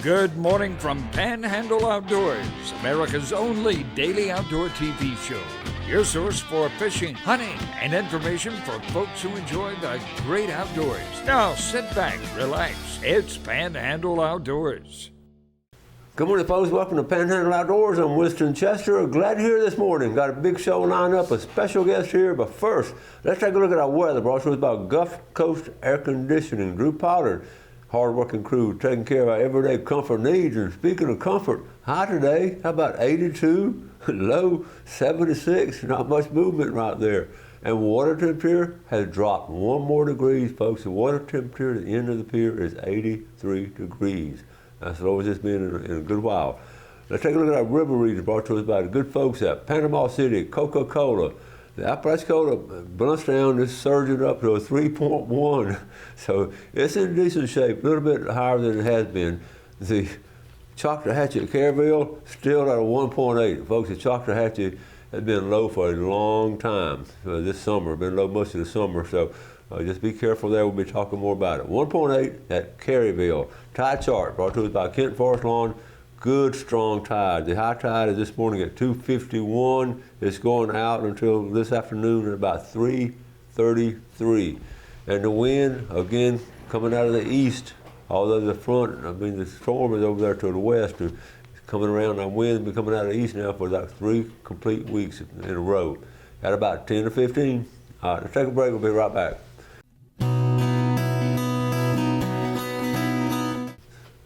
Good morning from Panhandle Outdoors, America's only daily outdoor TV show. Your source for fishing, hunting, and information for folks who enjoy the great outdoors. Now sit back, relax. It's Panhandle Outdoors. Good morning, folks. Welcome to Panhandle Outdoors. I'm Winston Chester. Glad you're here this morning. Got a big show lined up, a special guest here. But first, let's take a look at our weather. Brought to us by Gulf Coast Air Conditioning. Drew Pollard, hard-working crew, taking care of our everyday comfort needs. And speaking of comfort, high today, how about 82, low 76, not much movement right there. And water temperature has dropped 1 more degrees, folks. The water temperature at the end of the pier is 83 degrees. That's the lowest it's been in a good while. Let's take a look at our river region brought to us by the good folks at Panama City, Coca-Cola. The Apalachicola Bluntstown is surging up to a 3.1, so it's in decent shape, a little bit higher than it has been. The Choctawhatchee at Caryville still at a 1.8. Folks, the Choctawhatchee has been low for a long time this summer, been low most of the summer, so just be careful there. We'll be talking more about it. 1.8 at Caryville. Tide chart brought to us by Kent Forest Lawn. Good, strong tide. The high tide is this morning at 2:51. It's going out until this afternoon at about 3:33. And the wind, again, coming out of the east, although the storm is over there to the west. It's coming around. Our wind has been coming out of the east now for like 3 complete weeks in a row. At about 10 to 15. All right, let's take a break. We'll be right back.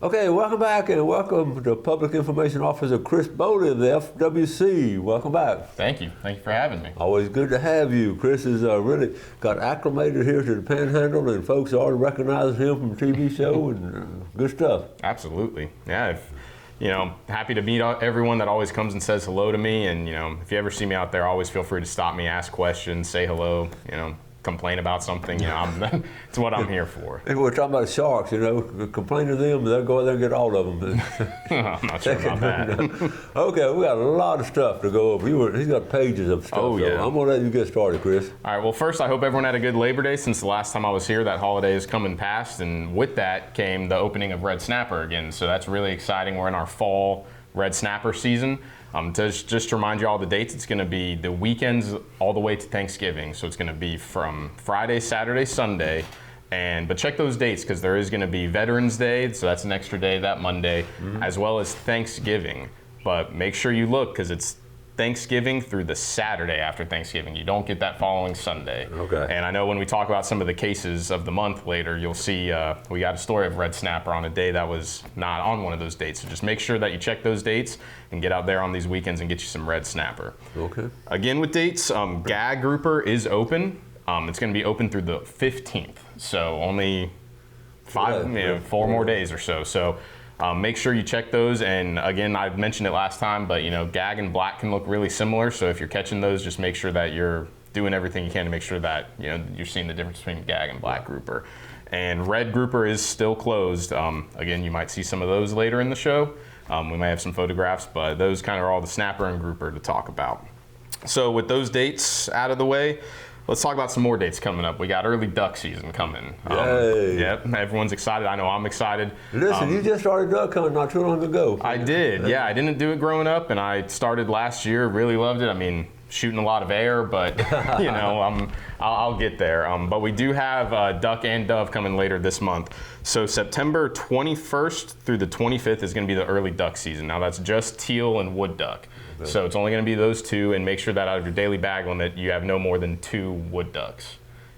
Okay, welcome back and welcome to Public Information Officer Chris Bowley of the FWC. Welcome back. Thank you. Thank you for having me. Always good to have you. Chris has really got acclimated here to the Panhandle, and folks are already recognizing him from TV show and good stuff. Absolutely. Yeah. Happy to meet everyone that always comes and says hello to me. And, if you ever see me out there, always feel free to stop me, ask questions, say hello, complain about something, it's what I'm here for. If we're talking about sharks, complain to them, they'll go out there and get all of them. I'm not sure about that. Okay, we got a lot of stuff to go over. He's got pages of stuff. Oh, yeah. So I'm going to let you get started, Chris. All right, well, first, I hope everyone had a good Labor Day. Since the last time I was here, that holiday has come and passed, and with that came the opening of Red Snapper again. So that's really exciting. We're in our fall Red Snapper season. Just to remind you all the dates, it's going to be the weekends all the way to Thanksgiving. So it's going to be from Friday, Saturday, Sunday. But check those dates because there is going to be Veterans Day, so that's an extra day that Monday, as well as Thanksgiving. But make sure you look because it's Thanksgiving through the Saturday after Thanksgiving. You don't get that following Sunday. Okay. And I know when we talk about some of the cases of the month later, you'll see we got a story of Red Snapper on a day that was not on one of those dates. So just make sure that you check those dates and get out there on these weekends and get you some Red Snapper. Okay. Again with dates, Gag Grouper is open. It's going to be open through the 15th. So only 4 more days or so. So make sure you check those, and again, I mentioned it last time, but Gag and Black can look really similar, so if you're catching those, just make sure that you're doing everything you can to make sure that you're seeing the difference between Gag and Black Grouper. And Red Grouper is still closed. Again, you might see some of those later in the show. We may have some photographs, but those kind of are all the Snapper and Grouper to talk about. So with those dates out of the way, let's talk about some more dates coming up. We got early duck season coming. Yay. Yep, everyone's excited. I know I'm excited. Listen, you just started duck hunting not too long ago. I did, yeah. I didn't do it growing up, and I started last year. Really loved it. I mean, shooting a lot of air, but I'll get there. But we do have duck and dove coming later this month. So September 21st through the 25th is going to be the early duck season. Now that's just teal and wood duck. Okay. So it's only going to be those two, and make sure that out of your daily bag limit, you have no more than 2 wood ducks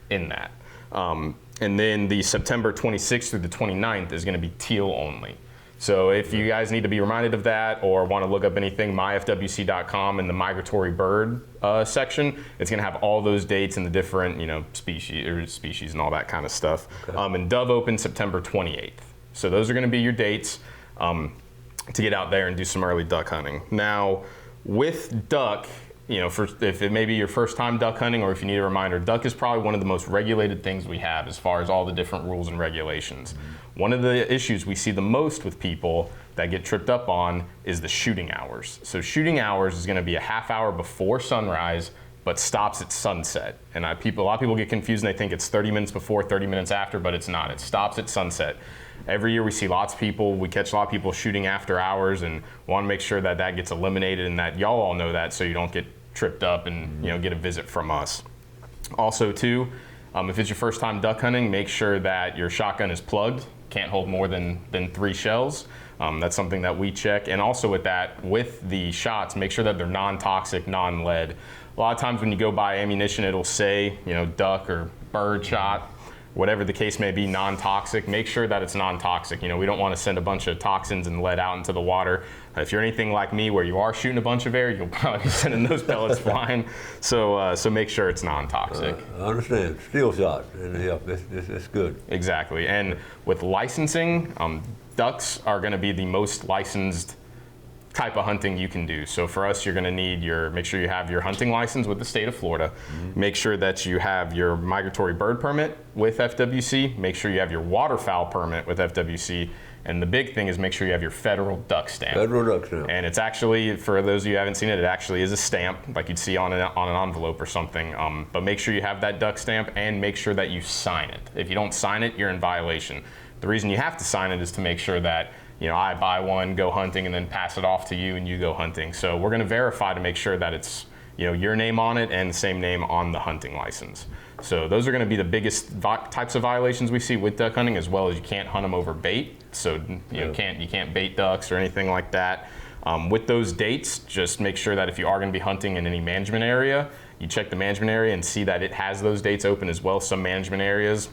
in that. And then the September 26th through the 29th is going to be teal only. So if you guys need to be reminded of that or want to look up anything, myfwc.com in the migratory bird section, it's going to have all those dates and the different species and all that kind of stuff. Okay. And dove open September 28th. So those are going to be your dates to get out there and do some early duck hunting. Now, with duck, if it may be your first time duck hunting or if you need a reminder, duck is probably one of the most regulated things we have as far as all the different rules and regulations. One of the issues we see the most with people that get tripped up on is the shooting hours. So shooting hours is going to be a half hour before sunrise, but stops at sunset. And a lot of people get confused and they think it's 30 minutes before, 30 minutes after, but it's not. It stops at sunset. every year we see lots of people, we catch a lot of people shooting after hours, and want to make sure that that gets eliminated and that y'all all know that so you don't get tripped up and get a visit from us. Also too, if it's your first time duck hunting, make sure that your shotgun is plugged. Can't hold more than 3 shells. That's something that we check. And also with that, with the shots, make sure that they're non-toxic, non-lead. A lot of times when you go buy ammunition, it'll say, duck or bird shot, whatever the case may be, non-toxic. Make sure that it's non-toxic. We don't want to send a bunch of toxins and lead out into the water. If you're anything like me where you are shooting a bunch of air, you'll probably be sending those pellets flying. So make sure it's non-toxic. I understand. Steel shot. Yeah, it's good. Exactly. And with licensing, ducks are going to be the most licensed type of hunting you can do. So for us, you're going to need make sure you have your hunting license with the state of Florida. Make sure that you have your migratory bird permit with FWC. Make sure you have your waterfowl permit with FWC. And the big thing is make sure you have your federal duck stamp. Federal duck stamp. And it's actually, for those of you who haven't seen it, it actually is a stamp like you'd see on an envelope or something. But make sure you have that duck stamp and make sure that you sign it. If you don't sign it, you're in violation. The reason you have to sign it is to make sure that I buy one, go hunting, and then pass it off to you and you go hunting. So we're going to verify to make sure that it's your name on it and the same name on the hunting license. So those are going to be the biggest types of violations we see with duck hunting, as well as you can't hunt them over bait. So you can't bait ducks or anything like that. With those dates, just make sure that if you are going to be hunting in any management area, you check the management area and see that it has those dates open as well. Some management areas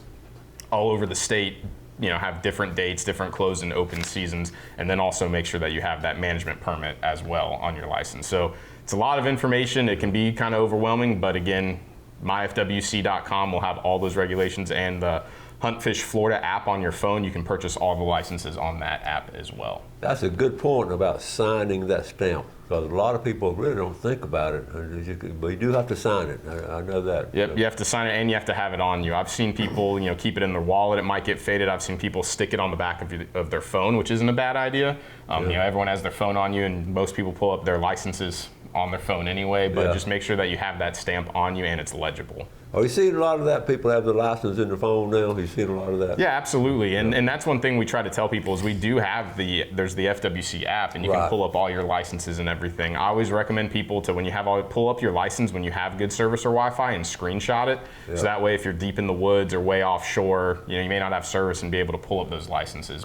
all over the state have different dates, different closed and open seasons, and then also make sure that you have that management permit as well on your license. So it's a lot of information. It can be kind of overwhelming, but again, myfwc.com will have all those regulations, and the Hunt Fish Florida app on your phone. You can purchase all the licenses on that app as well. That's a good point about signing that stamp, because a lot of people really don't think about it, but you do have to sign it. I know that. Yep, you have to sign it and you have to have it on you. I've seen people, keep it in their wallet. It might get faded. I've seen people stick it on the back of their phone, which isn't a bad idea. Everyone has their phone on you, and most people pull up their licenses on their phone anyway, but just make sure that you have that stamp on you and it's legible. Are you seeing a lot of that? People have the license in their phone now? Are you seeing a lot of that? Yeah, absolutely. And that's one thing we try to tell people is we do have there's the FWC app, and you can pull up all your licenses and everything. I always recommend people to, when you pull up your license when you have good service or Wi-Fi and screenshot it. So that way if you're deep in the woods or way offshore, you may not have service and be able to pull up those licenses.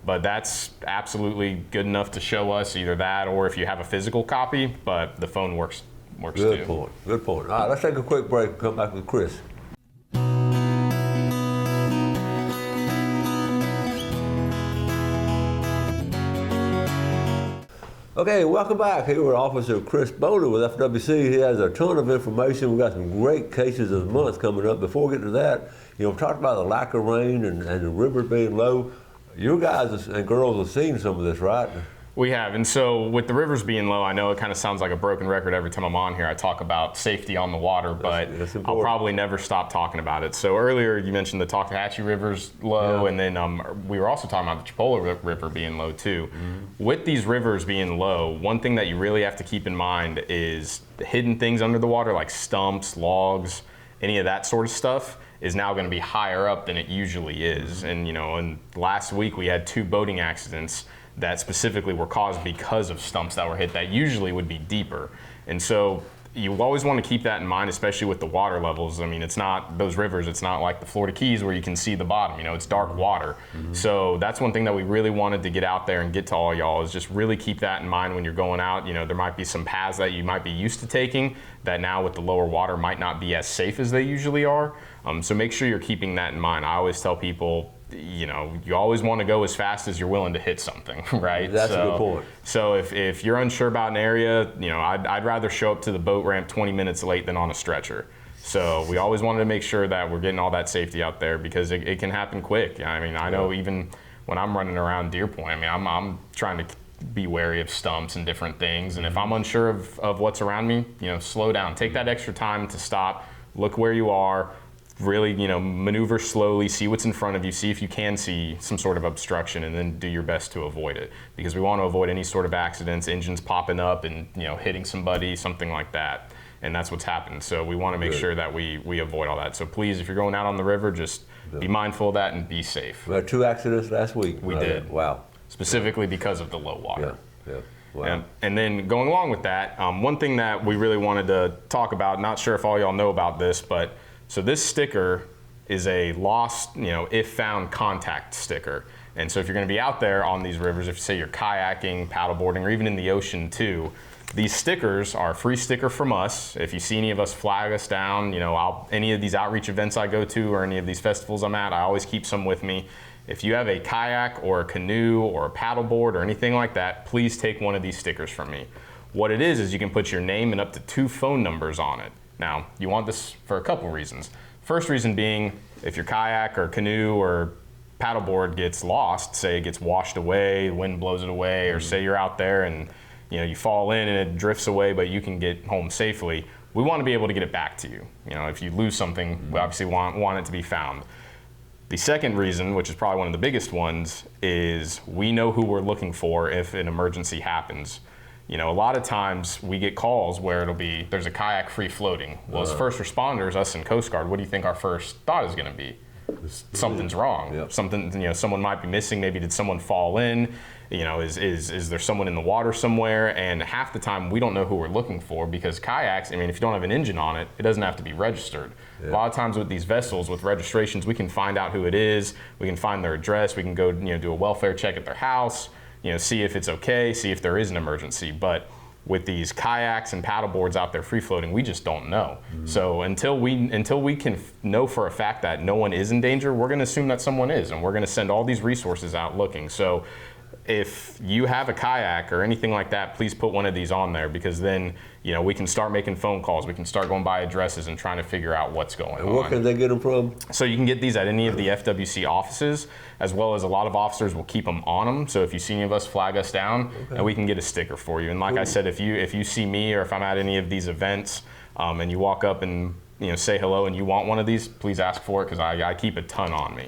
But that's absolutely good enough to show us either that or if you have a physical copy, but the phone works Good too. point. Good point. All right, let's take a quick break and come back with Chris. Okay, welcome back. Here with Officer Chris Bowler with FWC. He has a ton of information. We've got some great cases of the month coming up. Before we get to that, we talked about the lack of rain and the river being low. You guys and girls have seen some of this, right? We have, and so with the rivers being low, I know it kind of sounds like a broken record every time I'm on here. I talk about safety on the water, but I'll probably never stop talking about it. So earlier you mentioned the Talkahachie River's low, and then we were also talking about the Chipola River being low too. With these rivers being low, one thing that you really have to keep in mind is the hidden things under the water, like stumps, logs, any of that sort of stuff is now going to be higher up than it usually is. And and last week we had 2 boating accidents that specifically were caused because of stumps that were hit that usually would be deeper. And so you always want to keep that in mind, especially with the water levels. I mean, it's not those rivers, it's not like the Florida Keys where you can see the bottom, it's dark water. So that's one thing that we really wanted to get out there and get to all y'all is just really keep that in mind when you're going out. There might be some paths that you might be used to taking that now with the lower water might not be as safe as they usually are. So make sure you're keeping that in mind. I always tell people, you always want to go as fast as you're willing to hit something, right? That's a good point. So if you're unsure about an area, I'd rather show up to the boat ramp 20 minutes late than on a stretcher. So we always wanted to make sure that we're getting all that safety out there because it can happen quick. I mean, I know even when I'm running around Deer Point, I mean, I'm trying to be wary of stumps and different things. And if I'm unsure of what's around me, slow down. Take that extra time to stop, look where you are, really, maneuver slowly, see what's in front of you, see if you can see some sort of obstruction, and then do your best to avoid it. Because we want to avoid any sort of accidents, engines popping up and, hitting somebody, something like that. And that's what's happened. So we want to make sure that we avoid all that. So please, if you're going out on the river, just be mindful of that and be safe. We had 2 accidents last week. We did. Wow. Specifically because of the low water. Yeah. Wow. And then going along with that, one thing that we really wanted to talk about, not sure if all y'all know about this, but so this sticker is a lost, if found contact sticker. And so if you're going to be out there on these rivers, if you say you're kayaking, paddleboarding, or even in the ocean too, these stickers are a free sticker from us. If you see any of us flag us down, any of these outreach events I go to or any of these festivals I'm at, I always keep some with me. If you have a kayak or a canoe or a paddleboard or anything like that, please take one of these stickers from me. What it is you can put your name and up to 2 phone numbers on it. Now, you want this for a couple reasons. First reason being, if your kayak or canoe or paddleboard gets lost, say it gets washed away, the wind blows it away, or say you're out there and you fall in and it drifts away, but you can get home safely, we want to be able to get it back to you. If you lose something, we obviously want it to be found. The second reason, which is probably one of the biggest ones, is we know who we're looking for if an emergency happens. A lot of times we get calls where there's a kayak free floating. Well, as first responders, us in Coast Guard, what do you think our first thought is going to be? Something's wrong. Yep. Something, someone might be missing. Maybe did someone fall in? Is there someone in the water somewhere? And half the time we don't know who we're looking for because kayaks, if you don't have an engine on it, it doesn't have to be registered. Yeah. A lot of times with these vessels, with registrations, we can find out who it is. We can find their address. We can go, do a welfare check at their house, see if it's okay, see if there is an emergency. But with these kayaks and paddleboards out there free floating, we just don't know. Mm-hmm. So until we can know for a fact that no one is in danger, we're going to assume that someone is, and we're going to send all these resources out looking. So if you have a kayak or anything like that, please put one of these on there, because then we can start making phone calls. We can start going by addresses and trying to figure out what's going on. And where can they get them from? So you can get these at any of the FWC offices, as well as a lot of officers will keep them on them. So if you see any of us, flag us down, and we can get a sticker for you. And like I said, if you see me or if I'm at any of these events and you walk up and say hello and you want one of these, please ask for it, because I keep a ton on me.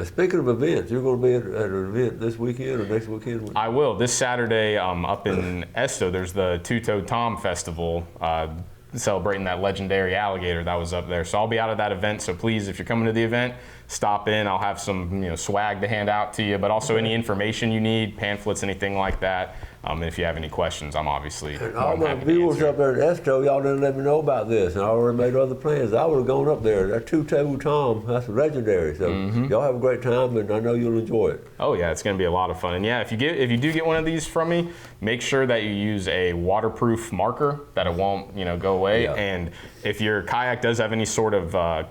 Speaking of events, you're going to be at an event this weekend or next weekend? I will. This Saturday up in Esto, there's the Two-Toed Tom Festival, celebrating that legendary alligator that was up there. So I'll be out at that event. So please, if you're coming to the event, stop in. I'll have some swag to hand out to you, but also any information you need, pamphlets, anything like that. And if you have any questions, I'm obviously and all my viewers up there at Esto, y'all didn't let me know about this, and I already made other plans. I would have gone up there. That Two-Toed Tom, that's legendary. So y'all have a great time, and I know you'll enjoy it. Oh yeah, it's going to be a lot of fun. And yeah, if you do get one of these from me, make sure that you use a waterproof marker that it won't go away. Yeah. And if your kayak does have any sort of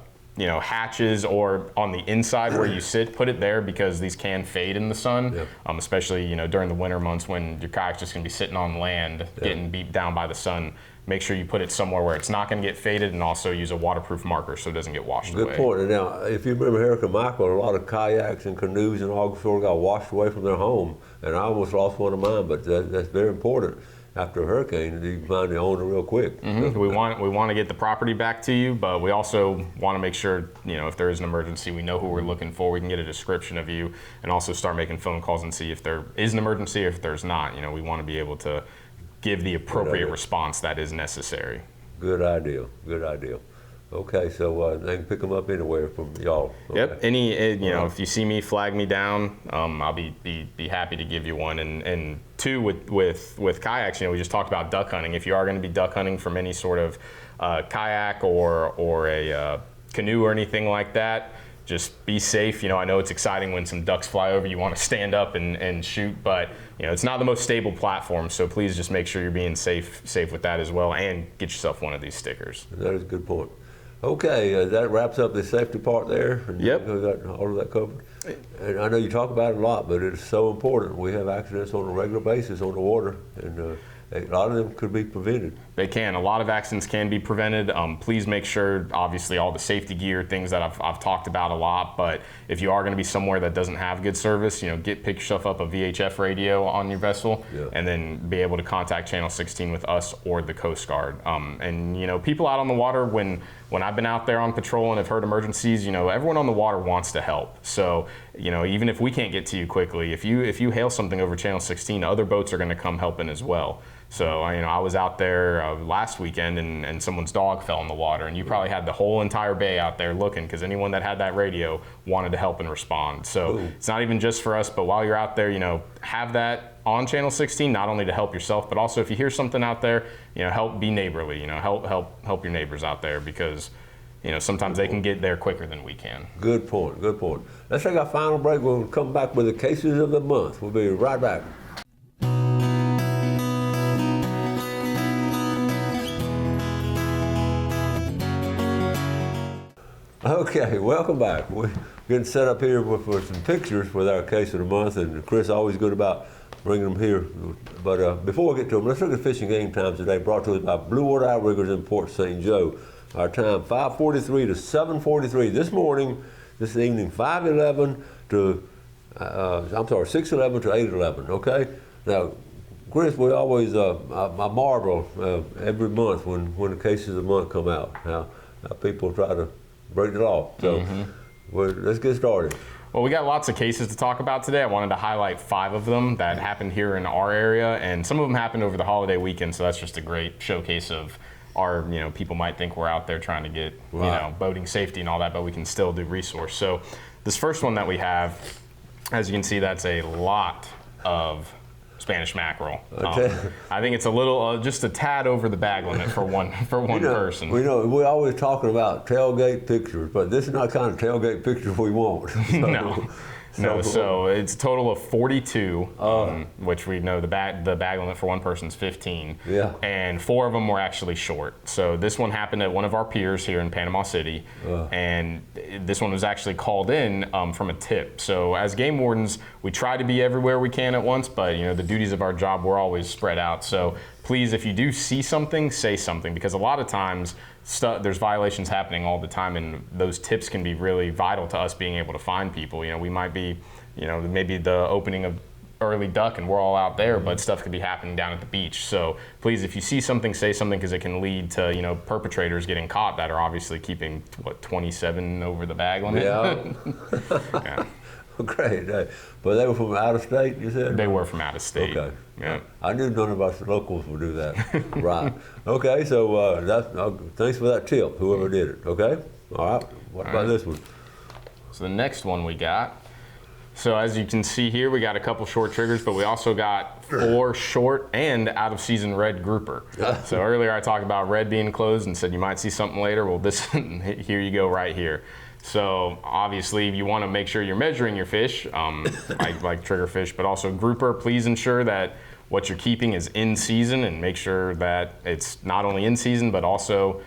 hatches or on the inside where you sit, put it there, because these can fade in the sun, especially during the winter months when your kayak's just going to be sitting on land getting beat down by the sun. Make sure you put it somewhere where it's not going to get faded, and also use a waterproof marker so it doesn't get washed away. Good point. And now, if you remember Hurricane Michael, a lot of kayaks and canoes and all sort of got washed away from their home, and I almost lost one of mine, but that's very important. After a hurricane, you can find the owner real quick. Mm-hmm. We want to get the property back to you, but we also want to make sure, if there is an emergency, we know who we're looking for. We can get a description of you, and also start making phone calls and see if there is an emergency or if there's not. We want to be able to give the appropriate response that is necessary. Good idea. Good idea. Okay, so they can pick them up anywhere from y'all. Okay. Yep. If you see me, flag me down. I'll be happy to give you one. And two, with kayaks, we just talked about duck hunting. If you are going to be duck hunting from any sort of kayak or a canoe or anything like that, just be safe. I know it's exciting when some ducks fly over. You want to stand up and shoot, but it's not the most stable platform. So please just make sure you're being safe with that as well, and get yourself one of these stickers. That is a good point. Okay, that wraps up the safety part there. Yep. We got all of that covered. And I know you talk about it a lot, but it's so important. We have accidents on a regular basis on the water, and a lot of them could be prevented. They can. A lot of accidents can be prevented. Please make sure, obviously, all the safety gear, things that I've talked about a lot. But if you are going to be somewhere that doesn't have good service, pick yourself up a VHF radio on your vessel, and then be able to contact Channel 16 with us or the Coast Guard. And people out on the water, when I've been out there on patrol and have heard emergencies, everyone on the water wants to help. So even if we can't get to you quickly, if you hail something over Channel 16, other boats are going to come helping as well. So, I was out there last weekend and someone's dog fell in the water, and you probably had the whole entire bay out there looking because anyone that had that radio wanted to help and respond. So It's not even just for us, but while you're out there, have that on Channel 16, not only to help yourself, but also if you hear something out there, help be neighborly, help your neighbors out there because sometimes they can get there quicker than we can. Good point, good point. Let's take our final break. We'll come back with the cases of the month. We'll be right back. Okay, welcome back. We're getting set up here for some pictures with our case of the month, and Chris is always good about bringing them here. But before we get to them, let's look at fishing game times today, brought to us by Blue Water Outriggers in Port St. Joe. Our time, 5:43 to 7:43 this evening, 5:11 to, 6:11 to 8:11, okay? Now, Chris, we always, I marvel every month when the cases of the month come out, how people try to break it off. So let's get started. Well, we got lots of cases to talk about today. I wanted to highlight 5 of them that happened here in our area, and some of them happened over the holiday weekend, so that's just a great showcase of our, people might think we're out there trying to get, boating safety and all that, but we can still do resource. So this first one that we have, as you can see, that's a lot of Spanish mackerel. I think it's a little, just a tad over the bag limit for one person. We're always talking about tailgate pictures, but this is not the kind of tailgate picture we want. So it's a total of 42, which we know the bag limit for one person is 15. Yeah. And 4 of them were actually short. So this one happened at one of our piers here in Panama City, and this one was actually called in from a tip. So as game wardens, we try to be everywhere we can at once, but the duties of our job, we're always spread out. So please, if you do see something, say something, because a lot of times there's violations happening all the time, and those tips can be really vital to us being able to find people. We might be, maybe the opening of early duck and we're all out there, but stuff could be happening down at the beach. So please, if you see something, say something, because it can lead to, perpetrators getting caught that are obviously keeping, 27 over the bag limit? Yeah. Yeah. Great. But they were from out of state, you said? They were from out of state. Okay. Yeah. I knew none of us locals would do that. Right. Okay, so thanks for that tip, whoever did it. Okay? All right. What about this one? So the next one we got. So as you can see here, we got a couple short triggers, but we also got 4 short and out-of-season red grouper. So earlier I talked about red being closed and said you might see something later. Well, this here you go right here. So obviously you want to make sure you're measuring your fish, like trigger fish, but also grouper. Please ensure that what you're keeping is in season, and make sure that it's not only in season but also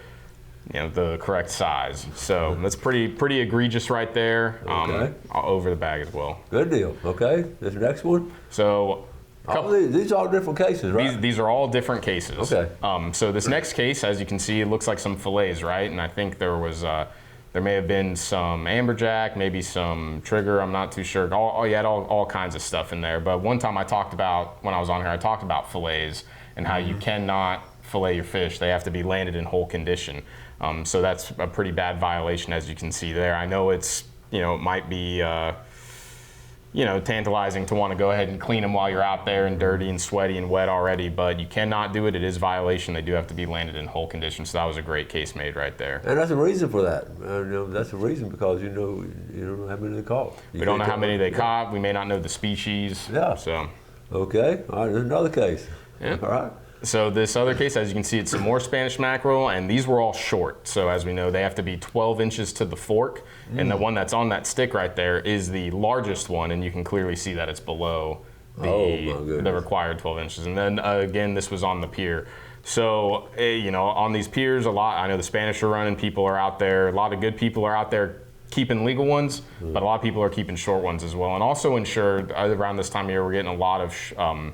the correct size. So that's pretty egregious right there. Okay. Over the bag as well. Good deal. Okay, this next one. So these are all different cases, right? These are all different cases. Okay. So this next case, as you can see, it looks like some fillets, right? And I think there was there may have been some amberjack, maybe some trigger. I'm not too sure. You had all kinds of stuff in there. But one time when I was on here, I talked about fillets and how you cannot fillet your fish. They have to be landed in whole condition. So that's a pretty bad violation, as you can see there. I know it's, it might be, tantalizing to want to go ahead and clean them while you're out there and dirty and sweaty and wet already, but you cannot do it. It is a violation. They do have to be landed in whole condition. So that was a great case made right there. And that's a reason for that. That's a reason because you don't know how many they caught. We don't know how many they caught. We may not know the species. Yeah. So. Okay. All right. There's another case. Yeah. All right. So this other case, as you can see, it's some more Spanish mackerel, and these were all short. So as we know, they have to be 12 inches to the fork, and the one that's on that stick right there is the largest one, and you can clearly see that it's below the required 12 inches. And then again, this was on the pier. So, on these piers, I know the Spanish are running, people are out there, a lot of good people are out there keeping legal ones, but a lot of people are keeping short ones as well. And also ensure, around this time of year, we're getting a lot of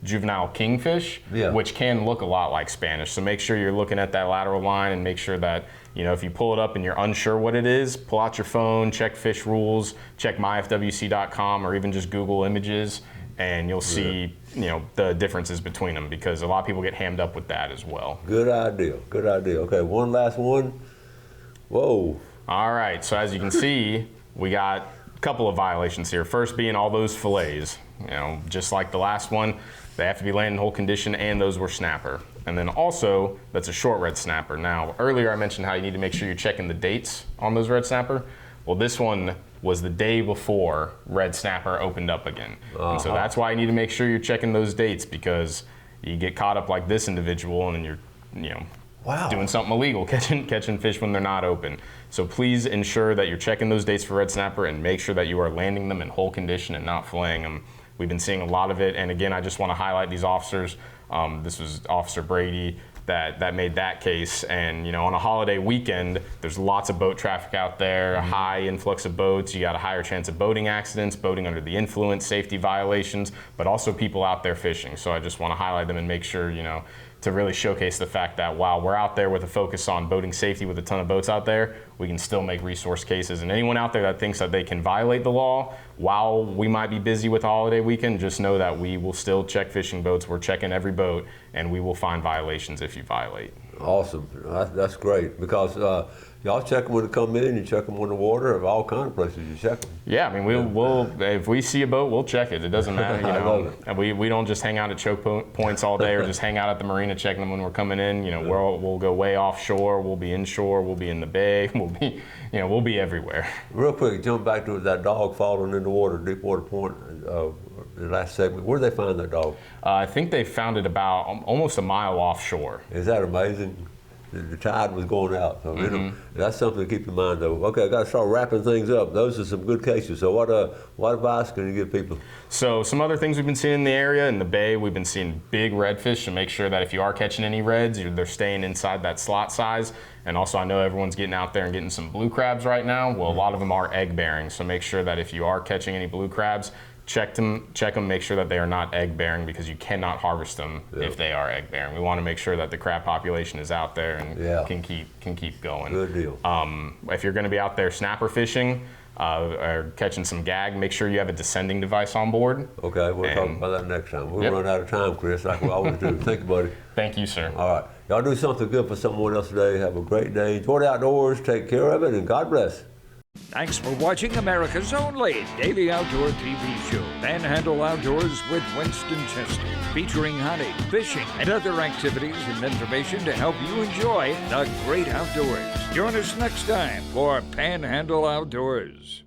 juvenile kingfish, which can look a lot like Spanish. So make sure you're looking at that lateral line and make sure that, if you pull it up and you're unsure what it is, pull out your phone, check fish rules, check myfwc.com, or even just Google images, and you'll see, the differences between them, because a lot of people get hammed up with that as well. Good idea. Good idea. Okay, one last one. Whoa. All right, so as you can see, we got couple of violations here. First being all those fillets, just like the last one, they have to be landing whole condition, and those were snapper. And then also, that's a short red snapper. Now, earlier I mentioned how you need to make sure you're checking the dates on those red snapper. Well, this one was the day before red snapper opened up again. And so that's why you need to make sure you're checking those dates, because you get caught up like this individual and then you're, doing something illegal, catching fish when they're not open. So please ensure that you're checking those dates for red snapper and make sure that you are landing them in whole condition and not filleting them. We've been seeing a lot of it, and again, I just want to highlight these officers. This was Officer Brady that made that case, and on a holiday weekend, there's lots of boat traffic out there, a high influx of boats. You got a higher chance of boating accidents, boating under the influence, safety violations, but also people out there fishing. So I just want to highlight them and make sure, to really showcase the fact that while we're out there with a focus on boating safety with a ton of boats out there, we can still make resource cases. And anyone out there that thinks that they can violate the law while we might be busy with a holiday weekend, just know that we will still check fishing boats. We're checking every boat, and we will find violations if you violate. Awesome. That's great, because y'all check them when they come in, you check them on the water, of all kind of places you check them. Yeah, I mean, we'll if we see a boat, we'll check it. It doesn't matter, And we don't just hang out at choke points all day or just hang out at the marina checking them when we're coming in. We'll go way offshore, we'll be inshore, we'll be in the bay, we'll be everywhere. Real quick, jump back to that dog falling in the water, Deepwater Point, the last segment. Where did they find that dog? I think they found it about almost a mile offshore. Is that amazing? The tide was going out. So that's something to keep in mind, though. Okay, I got to start wrapping things up. Those are some good cases. So what advice can you give people? So some other things we've been seeing in the area, in the bay, we've been seeing big redfish, so make sure that if you are catching any reds, they're staying inside that slot size. And also, I know everyone's getting out there and getting some blue crabs right now. Well, a lot of them are egg bearing, so make sure that if you are catching any blue crabs, check them, make sure that they are not egg bearing, because you cannot harvest them if they are egg bearing. We want to make sure that the crab population is out there and can keep going. Good deal. If you're going to be out there snapper fishing or catching some gag, make sure you have a descending device on board. Okay, we'll talk about that next time. We'll run out of time, Chris, like we always do. Thank you, buddy. Thank you, sir. All right. Y'all do something good for someone else today. Have a great day. Enjoy the outdoors. Take care of it, and God bless. Thanks for watching America's only daily outdoor TV show, Panhandle Outdoors with Winston Chester, featuring hunting, fishing, and other activities and information to help you enjoy the great outdoors. Join us next time for Panhandle Outdoors.